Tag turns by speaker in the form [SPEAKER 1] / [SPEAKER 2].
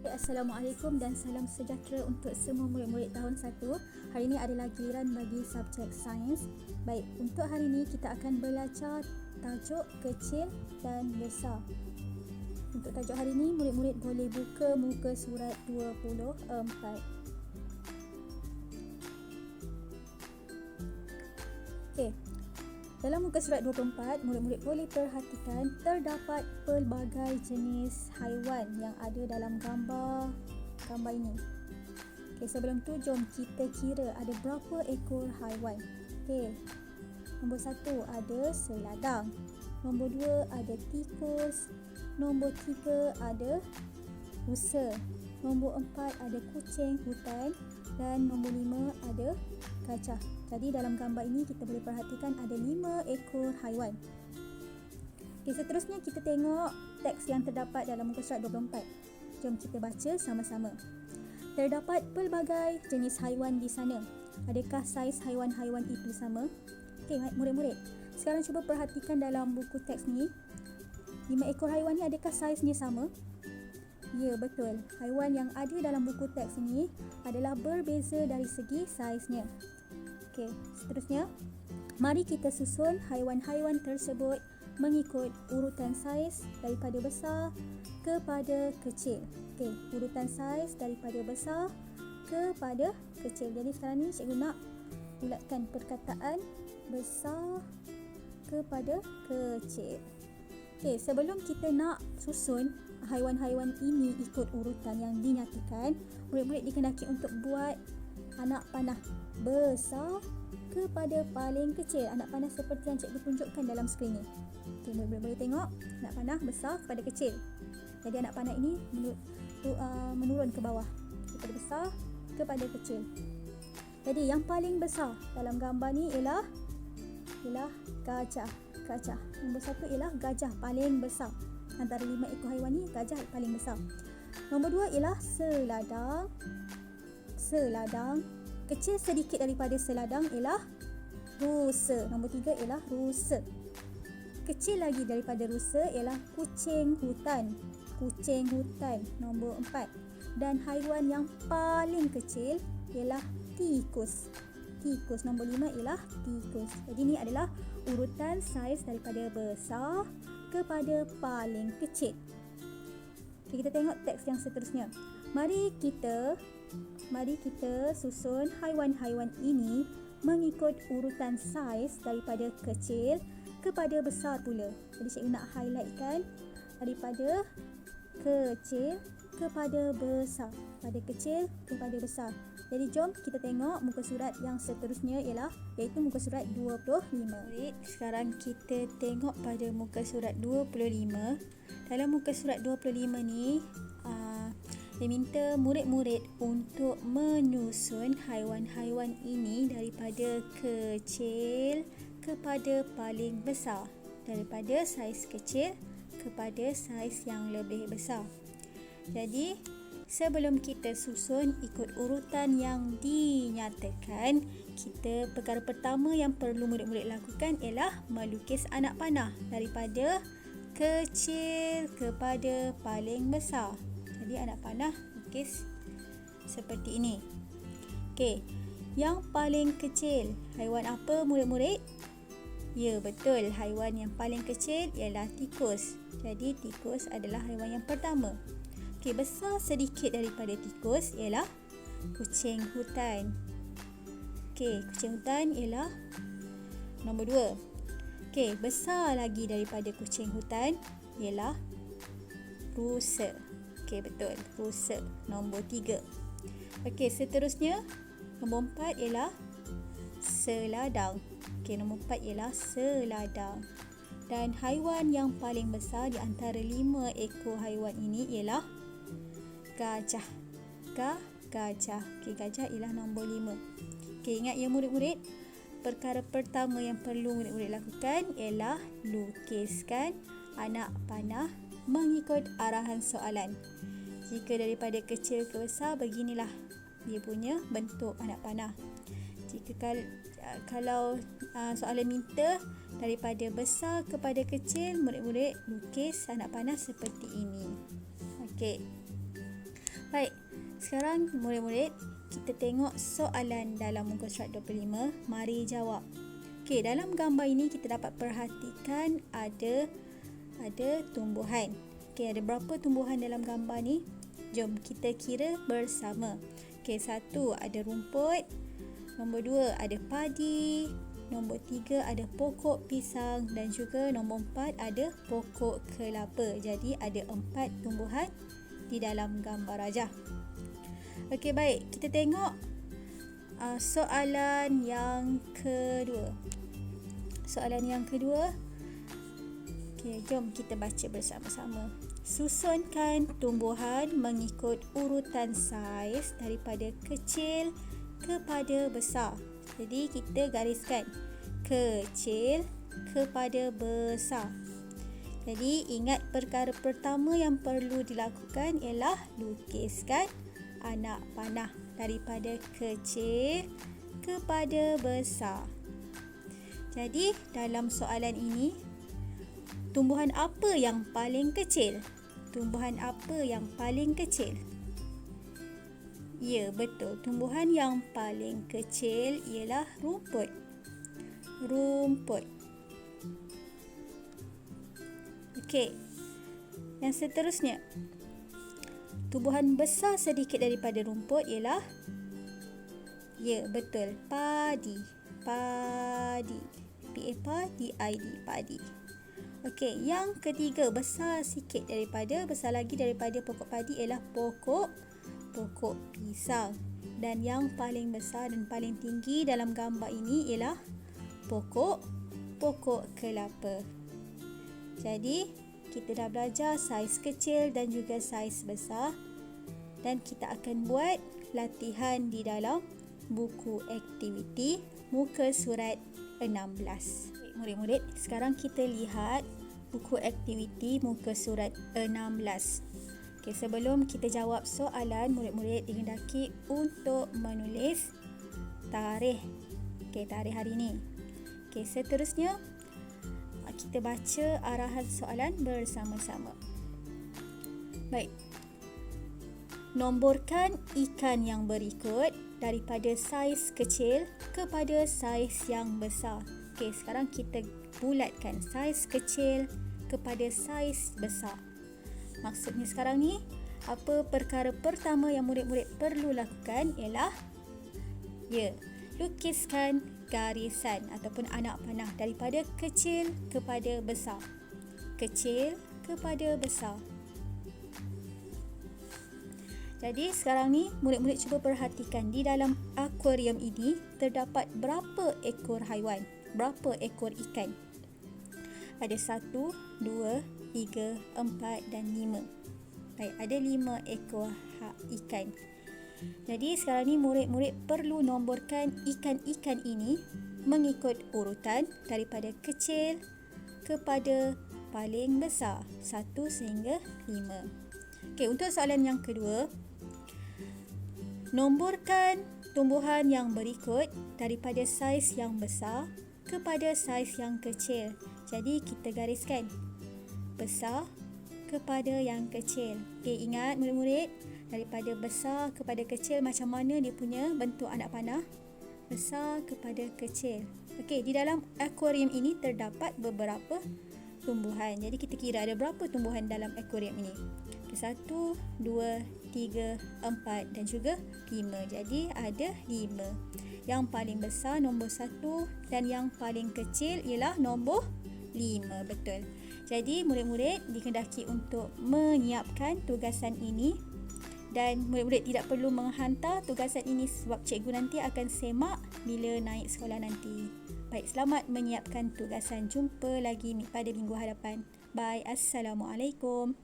[SPEAKER 1] Assalamualaikum dan salam sejahtera untuk semua murid-murid tahun 1. Hari ini adalah giliran bagi subjek sains. Baik, untuk hari ini kita akan belajar tajuk kecil dan besar. Untuk tajuk hari ini, murid-murid boleh buka muka surat 24. Okey. Dalam muka surat 24, murid-murid boleh perhatikan terdapat pelbagai jenis haiwan yang ada dalam gambar ini. Okey, sebelum tu jom kita kira ada berapa ekor haiwan. Okey. Nombor 1 ada seladang. Nombor 2 ada tikus. Nombor 3 ada rusa. Nombor 4 ada kucing hutan dan nombor 5 ada gajah. Jadi dalam gambar ini kita boleh perhatikan ada 5 ekor haiwan. Okay, seterusnya kita tengok teks yang terdapat dalam muka surat 24. Jom kita baca sama-sama. Terdapat pelbagai jenis haiwan di sana. Adakah saiz haiwan-haiwan itu sama? Okey, murid-murid. Sekarang cuba perhatikan dalam buku teks ni. 5 ekor haiwan ni adakah saiznya sama? Ya, betul. Haiwan yang ada dalam buku teks ini adalah berbeza dari segi saiznya. Okey, seterusnya, mari kita susun haiwan-haiwan tersebut mengikut urutan saiz daripada besar kepada kecil. Okey, urutan saiz daripada besar kepada kecil. Jadi sekarang ni cikgu nak bulatkan perkataan besar kepada kecil. Okey, sebelum kita nak susun haiwan-haiwan ini ikut urutan yang dinyatakan, murid-murid dikenaki untuk buat anak panah besar kepada paling kecil. Anak panah seperti yang cikgu tunjukkan dalam skrin ni. Okay, murid-murid boleh tengok anak panah besar kepada kecil. Jadi anak panah ini menurun ke bawah daripada besar kepada kecil. Jadi yang paling besar dalam gambar ni ialah gajah. Nombor 1 ialah gajah paling besar. Antara 5 ekor haiwan ni, gajah paling besar. Nombor 2 ialah seladang. Kecil sedikit daripada seladang ialah rusa. Nombor 3 ialah rusa. Kecil lagi daripada rusa ialah kucing hutan. Nombor 4. Dan haiwan yang paling kecil ialah tikus. Nombor 5 ialah tikus. Jadi ini adalah urutan saiz daripada besar kepada paling kecil. Okay, kita tengok teks yang seterusnya. Mari kita susun haiwan-haiwan ini mengikut urutan saiz daripada kecil kepada besar pula. Jadi cikgu nak highlightkan daripada kecil kepada besar. Pada kecil kepada besar. Jadi jom kita tengok muka surat yang seterusnya iaitu muka surat 25. Sekarang kita tengok pada muka surat 25. Dalam muka surat 25 ni, dia minta murid-murid untuk menyusun haiwan-haiwan ini daripada kecil kepada paling besar. Daripada saiz kecil kepada saiz yang lebih besar. Jadi, sebelum kita susun ikut urutan yang dinyatakan, perkara pertama yang perlu murid-murid lakukan ialah melukis anak panah daripada kecil kepada paling besar. Jadi anak panah lukis seperti ini. Okey, yang paling kecil, haiwan apa murid-murid? Ya, betul. Haiwan yang paling kecil ialah tikus. Jadi tikus adalah haiwan yang pertama. Okey, besar sedikit daripada tikus ialah kucing hutan. Okey, kucing hutan ialah nombor 2. Okey, besar lagi daripada kucing hutan ialah rusa. Okey, betul. Rusa. Nombor 3. Okey, seterusnya nombor 4 ialah seladang. Okey, nombor 4 ialah seladang. Dan haiwan yang paling besar di antara 5 ekor haiwan ini ialah gajah. Gajah. Okey, gajah ialah nombor 5. Okey, ingat ya murid-murid, perkara pertama yang perlu murid-murid lakukan ialah lukiskan anak panah mengikut arahan soalan. Jika daripada kecil ke besar, beginilah dia punya bentuk anak panah. Jika kalau soalan minta daripada besar kepada kecil, murid-murid lukis anak panah seperti ini. Okey. Baik, sekarang murid-murid kita tengok soalan dalam muka surat 25. Mari jawab. Okey, dalam gambar ini kita dapat perhatikan ada tumbuhan. Okey, ada berapa tumbuhan dalam gambar ni? Jom kita kira bersama. Okey, 1 ada rumput, nombor 2 ada padi, nombor 3 ada pokok pisang dan juga nombor 4 ada pokok kelapa. Jadi ada 4 tumbuhan di dalam gambar rajah. Okey, baik, kita tengok soalan yang kedua. Soalan yang kedua. Okey, jom kita baca bersama-sama. Susunkan tumbuhan mengikut urutan saiz daripada kecil kepada besar. Jadi kita gariskan kecil kepada besar. Jadi ingat perkara pertama yang perlu dilakukan ialah lukiskan anak panah daripada kecil kepada besar. Jadi dalam soalan ini, tumbuhan apa yang paling kecil? Tumbuhan apa yang paling kecil? Ya, betul. Tumbuhan yang paling kecil ialah rumput. Rumput. Okey. Yang seterusnya. Tumbuhan besar sedikit daripada rumput ialah, ya, betul, padi. Padi. P-A-D-I-D, padi. Okey, yang ketiga, besar lagi daripada pokok padi ialah pokok pisang. Dan yang paling besar dan paling tinggi dalam gambar ini ialah pokok kelapa. Jadi, kita dah belajar saiz kecil dan juga saiz besar. Dan kita akan buat latihan di dalam buku aktiviti muka surat 16. Murid-murid, sekarang kita lihat buku aktiviti muka surat 16. Okey, sebelum kita jawab soalan, murid-murid dihendaki untuk menulis tarikh. Okey, tarikh hari ini. Okey, seterusnya kita baca arahan soalan bersama-sama. Baik. Nomborkan ikan yang berikut daripada saiz kecil kepada saiz yang besar. Okey, sekarang kita bulatkan saiz kecil kepada saiz besar. Maksudnya sekarang ni, apa perkara pertama yang murid-murid perlu lakukan ialah, ya, lukiskan garisan ataupun anak panah daripada kecil kepada besar. Kecil kepada besar. Jadi sekarang ni murid-murid cuba perhatikan di dalam akuarium ini terdapat berapa ekor haiwan, berapa ekor ikan. Ada 1, 2, 3, 4 dan 5. Baik, ada 5 ekor ikan. Jadi sekarang ni murid-murid perlu nomborkan ikan-ikan ini mengikut urutan daripada kecil kepada paling besar, 1 sehingga 5. Okey, untuk soalan yang kedua, nomborkan tumbuhan yang berikut daripada saiz yang besar kepada saiz yang kecil. Jadi kita gariskan besar kepada yang kecil. Okey, ingat murid-murid, daripada besar kepada kecil macam mana dia punya bentuk anak panah? Besar kepada kecil. Okey, di dalam akuarium ini terdapat beberapa tumbuhan. Jadi kita kira ada berapa tumbuhan dalam akuarium ini. 1, 2, 3, 4 dan juga 5. Jadi ada 5. Yang paling besar nombor 1 dan yang paling kecil ialah nombor 5. Betul. Jadi murid-murid dikehendaki untuk menyiapkan tugasan ini. Dan murid-murid tidak perlu menghantar tugasan ini sebab cikgu nanti akan semak bila naik sekolah nanti. Baik, selamat menyiapkan tugasan. Jumpa lagi pada minggu hadapan. Bye. Assalamualaikum.